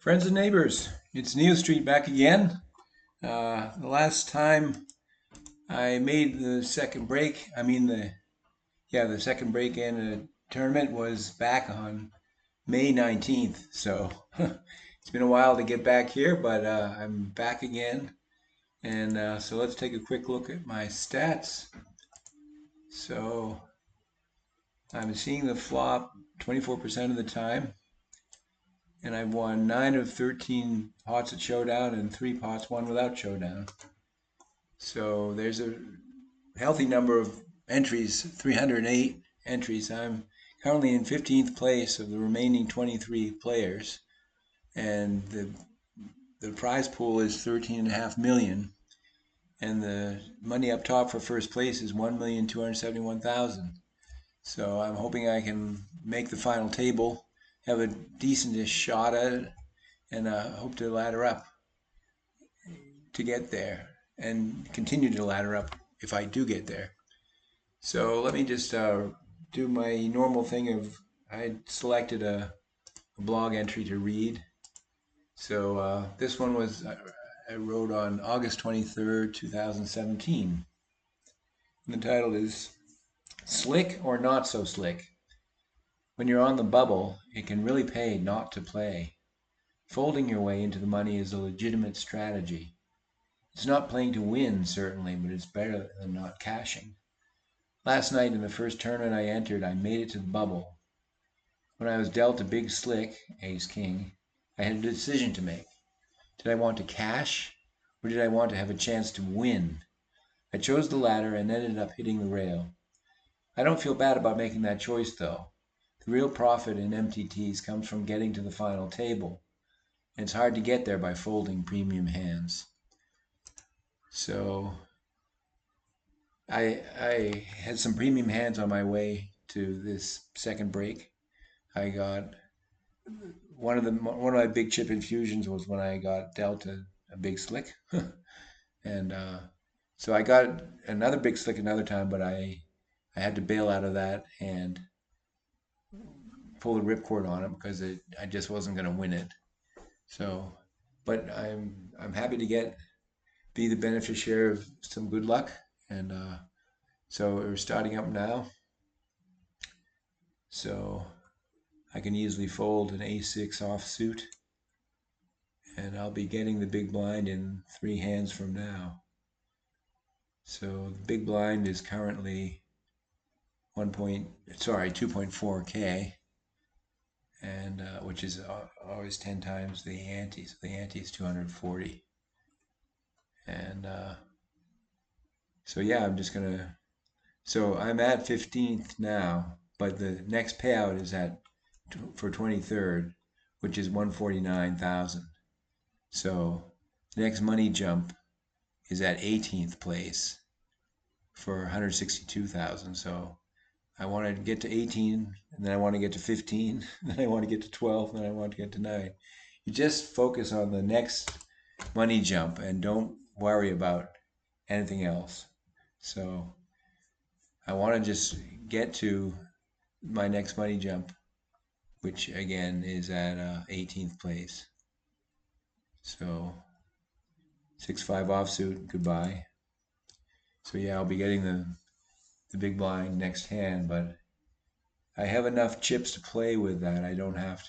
Friends and neighbors, it's Neil Street back again. The last time I made the second break, the second break in a tournament was back on May 19th. So it's been a while to get back here, but I'm back again. And so let's take a quick look at my stats. So I'm seeing the flop 24% of the time. And I've won 9 of 13 pots at Showdown and 3 pots won without Showdown. So there's a healthy number of entries, 308 entries. I'm currently in 15th place of the remaining 23 players, and the prize pool is 13.5 million, and the money up top for first place is 1,271,000. So I'm hoping I can make the final table, have a decentish shot at it, and hope to ladder up to get there and continue to ladder up if I do get there. So let me just do my normal thing of I selected a blog entry to read. So this one was I wrote on August 23rd, 2017. And the title is Slick or Not So Slick. When you're on the bubble, it can really pay not to play. Folding your way into the money is a legitimate strategy. It's not playing to win, certainly, but it's better than not cashing. Last night in the first tournament I entered, I made it to the bubble. When I was dealt a big slick, ace-king, I had a decision to make. Did I want to cash, or did I want to have a chance to win? I chose the latter and ended up hitting the rail. I don't feel bad about making that choice, though. The real profit in MTTs comes from getting to the final table, and it's hard to get there by folding premium hands. So I had some premium hands on my way to this second break. I got one of my big chip infusions was when I got dealt a big slick, and so I got another big slick another time, but I had to bail out of that and pull a ripcord on it because I just wasn't going to win it. So, but I'm happy to be the beneficiary of some good luck, and so we're starting up now. So I can easily fold an a6 offsuit, and I'll be getting the big blind in 3 hands from now. So the big blind is currently 2.4K, and which is always 10 times the ante. So the ante is 240, and so yeah, so I'm at 15th now, but the next payout is for 23rd, which is 149,000. So the next money jump is at 18th place for 162,000. So I want to get to 18, and then I want to get to 15, and then I want to get to 12, and then I want to get to 9. You just focus on the next money jump and don't worry about anything else. So I want to just get to my next money jump, which again is at 18th place. So 6-5 offsuit, goodbye. So yeah, I'll be getting the big blind next hand, but I have enough chips to play with that I don't have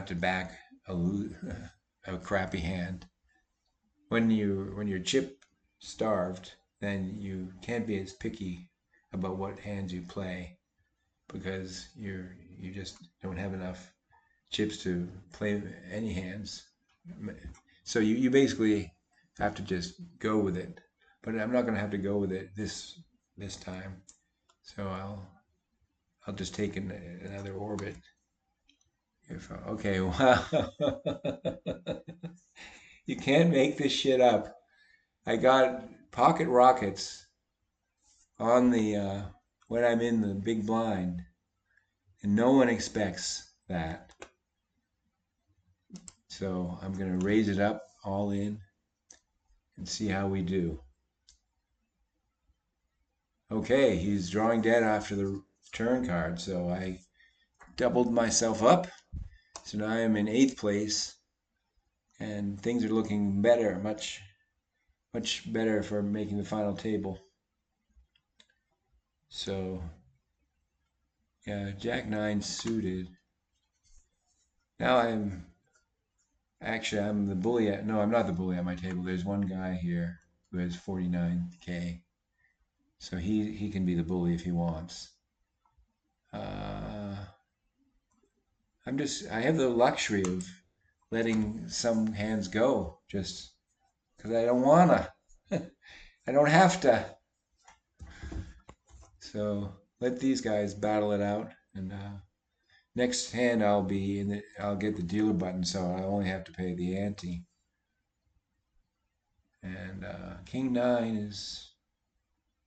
to back a crappy hand. When you're chip starved, then you can't be as picky about what hands you play because you just don't have enough chips to play any hands. So you basically have to just go with it. But I'm not going to have to go with it this time. So I'll just take another orbit. Okay, wow. You can't make this shit up. I got pocket rockets on the when I'm in the big blind, and no one expects that. So I'm gonna raise it up all in and see how we do. Okay, he's drawing dead after the turn card, so I doubled myself up So now I'm in 8th place, and things are looking better, much better for making the final table. So yeah, Jack 9 suited. Now I'm the bully at, no, I'm not the bully at my table. There's one guy here who has 49K. So he can be the bully if he wants. I have the luxury of letting some hands go just because I don't wanna. I don't have to. So let these guys battle it out, and next hand I'll get the dealer button, so I only have to pay the ante. And King 9 is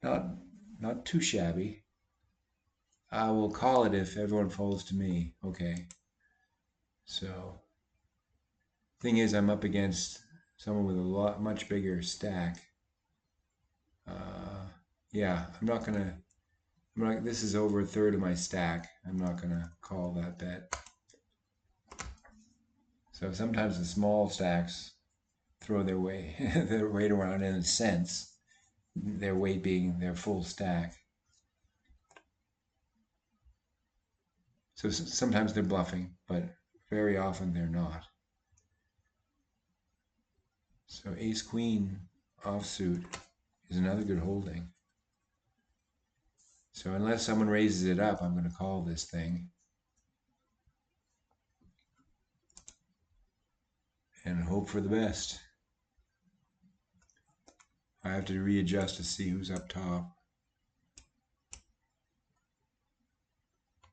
not too shabby. I will call it if everyone folds to me. Okay. So thing is, I'm up against someone with a much bigger stack. Yeah, this is over a third of my stack. I'm not gonna call that bet. So sometimes the small stacks throw their weight around in a sense, their weight being their full stack. So sometimes they're bluffing, but very often they're not. So ace queen offsuit is another good holding. So unless someone raises it up, I'm going to call this thing and hope for the best. I have to readjust to see who's up top.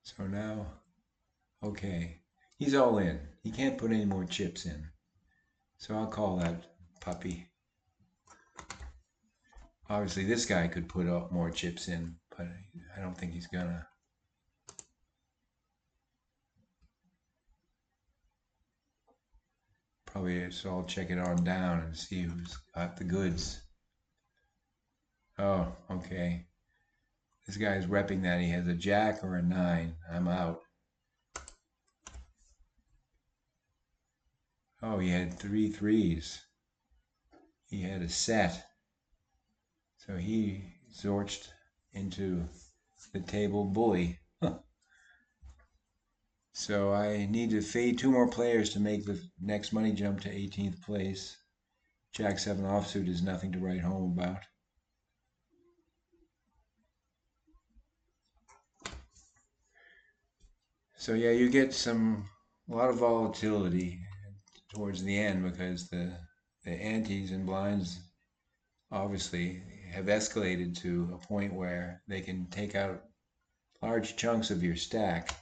So now, okay, he's all in. He can't put any more chips in. So I'll call that puppy. Obviously, this guy could put up more chips in, but I don't think he's gonna. Probably so I'll check it on down and see who's got the goods. Oh, okay. This guy's repping that he has a jack or a 9. I'm out. Oh, he had 3 threes. He had a set. So he zorched into the table bully. So I need to fade 2 more players to make the next money jump to 18th place. Jack 7 offsuit is nothing to write home about. So yeah, you get a lot of volatility towards the end because the antes and blinds obviously have escalated to a point where they can take out large chunks of your stack.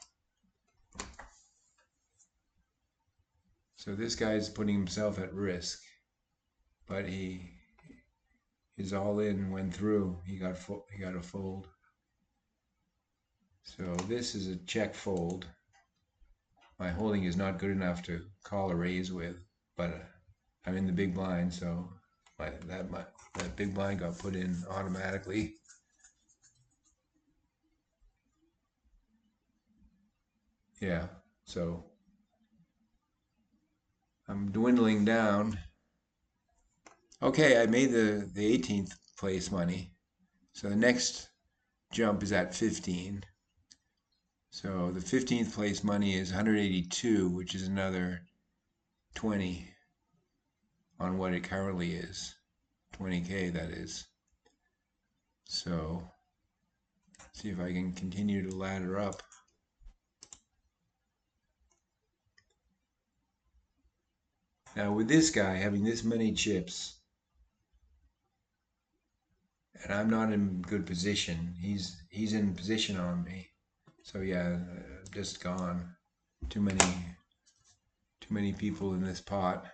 So this guy's putting himself at risk, but his all in went through. He got a fold. So this is a check fold. My holding is not good enough to call a raise with, but I'm in the big blind, so that big blind got put in automatically. Yeah, so I'm dwindling down. Okay, I made the 18th place money. So the next jump is at 15. So the 15th place money is 182, which is another 20 on what it currently is. 20K, that is. So see if I can continue to ladder up. Now with this guy having this many chips, and I'm not in good position, he's in position on me. So yeah, just gone. Too many people in this pot.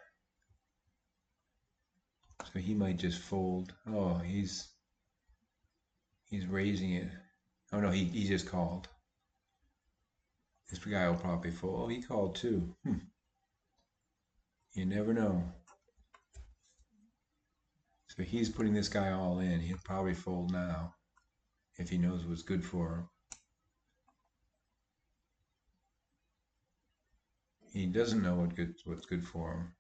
So he might just fold. Oh, he's raising it. Oh no, he just called. This guy will probably fold. Oh, he called too. You never know. So he's putting this guy all in. He'll probably fold now if he knows what's good for him. he doesn't know what's good for him.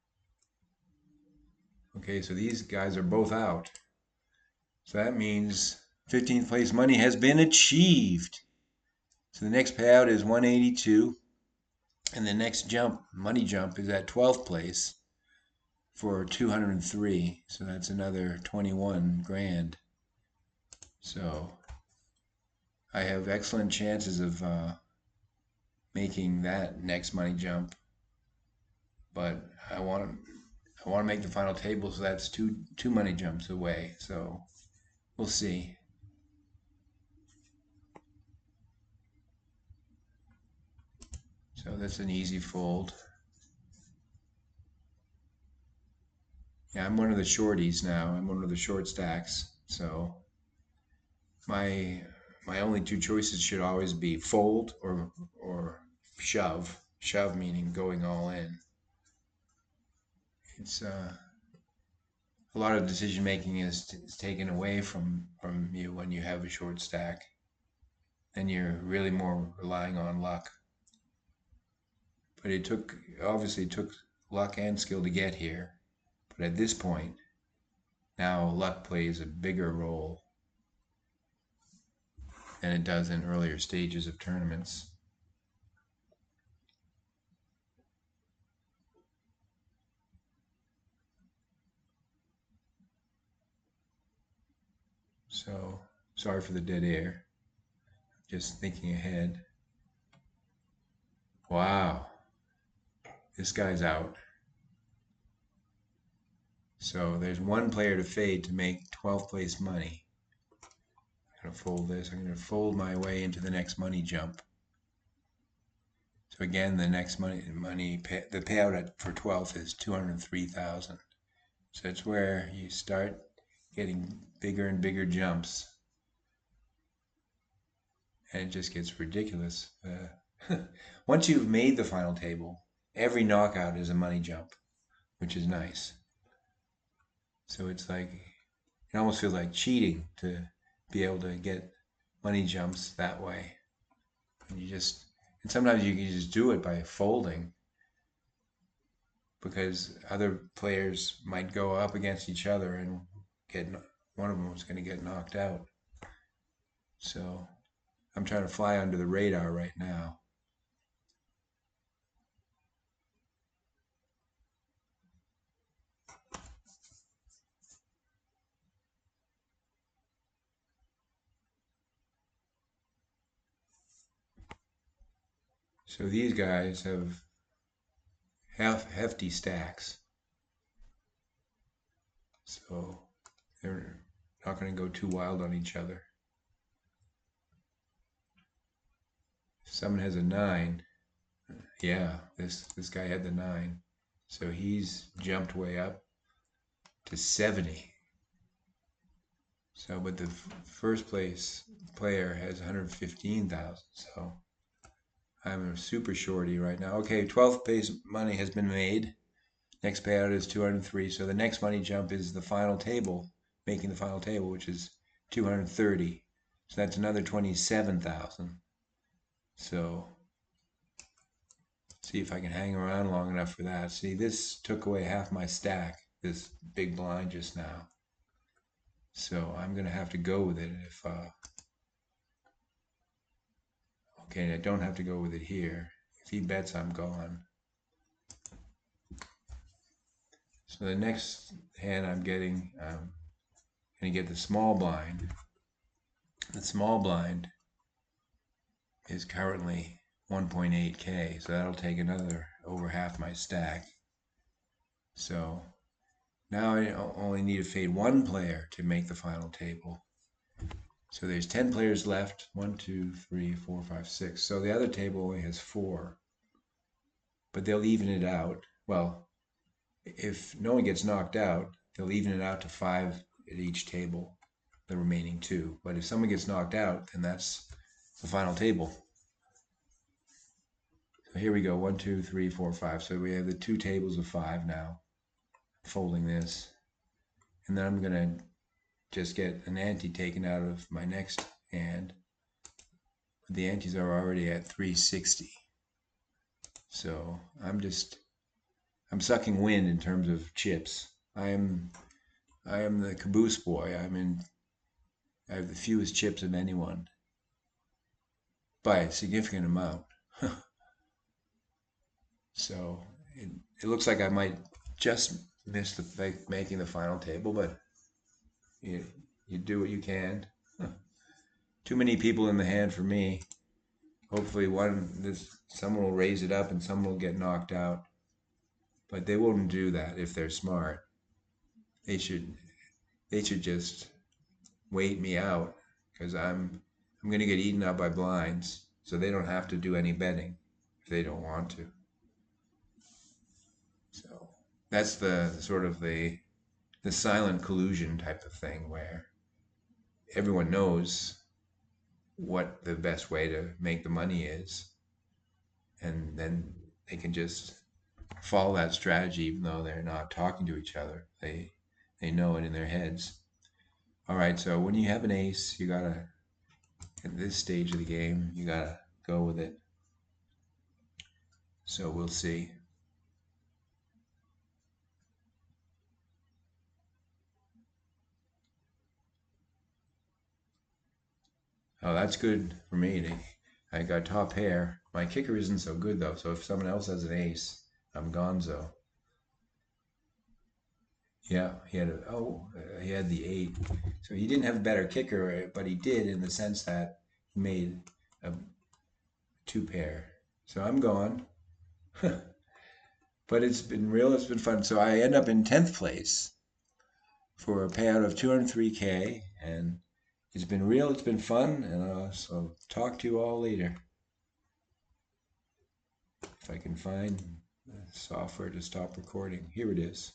Okay, so these guys are both out. So that means 15th place money has been achieved. So the next payout is 182. And the next jump, money jump, is at 12th place for 203. So that's another 21 grand. So I have excellent chances of making that next money jump. But I want to make the final table, so that's two money jumps away. So we'll see. So that's an easy fold. Yeah, I'm one of the shorties now. I'm one of the short stacks. So my only two choices should always be fold or shove. Shove meaning going all in. It's a lot of decision making is taken away from you when you have a short stack, and you're really more relying on luck. But it obviously took luck and skill to get here. But at this point, now luck plays a bigger role than it does in earlier stages of tournaments. So, sorry for the dead air. Just thinking ahead. Wow, this guy's out. So there's one player to fade to make 12th place money. I'm going to fold this. I'm going to fold my way into the next money jump. So again, the next the payout for 12th is 203,000. So it's where you start getting bigger and bigger jumps, and it just gets ridiculous. Once you've made the final table, every knockout is a money jump, which is nice. So it's like, it almost feels like cheating to be able to get money jumps that way. And sometimes you can just do it by folding, because other players might go up against each other and one of them was going to get knocked out. So I'm trying to fly under the radar right now. So these guys have hefty stacks. So they're not going to go too wild on each other. If someone has a 9, yeah, this guy had the 9. So he's jumped way up to 70. So, but the first place player has 115,000. So I'm a super shorty right now. Okay, 12th place money has been made. Next payout is 203. So the next money jump is the final table, making the final table, which is 230. So that's another 27,000. So see if I can hang around long enough for that. See, this took away half my stack, this big blind just now. So I'm going to have to go with it if, okay, I don't have to go with it here. If he bets, I'm gone. So the next hand I'm getting, I'm going to get the small blind. The small blind is currently 1.8K, so that'll take another over half my stack. So now I only need to fade one player to make the final table. So there's 10 players left. 1, 2, 3, 4, 5, 6. So the other table only has 4. But they'll even it out. Well, if no one gets knocked out, they'll even it out to 5 at each table, the remaining 2. But if someone gets knocked out, then that's the final table. So here we go, 1, 2, 3, 4, 5. So we have the 2 tables of 5 now. Folding this. And then I'm going to just get an ante taken out of my next hand. But the antes are already at 360. So I'm sucking wind in terms of chips. I am the caboose boy. I have the fewest chips of anyone by a significant amount. So it looks like I might just miss making the final table, but you you do what you can. Too many people in the hand for me. Hopefully someone will raise it up and someone will get knocked out. But they wouldn't do that if they're smart. They should they should just wait me out because I'm gonna get eaten up by blinds, so they don't have to do any betting if they don't want to. So that's the sort of the silent collusion type of thing where everyone knows what the best way to make the money is, and then they can just follow that strategy even though they're not talking to each other. They know it in their heads. All right, so when you have an ace, you gotta at this stage of the game, you gotta go with it. So we'll see. Oh, that's good for me. I got top pair. My kicker isn't so good though, so if someone else has an ace, I'm gonzo. Yeah, he had the eight. So he didn't have a better kicker, but he did in the sense that he made a two pair. So I'm gone. But it's been real, it's been fun. So I end up in 10th place for a payout of 203K, and it's been real, it's been fun, and so talk to you all later. If I can find the software to stop recording. Here it is.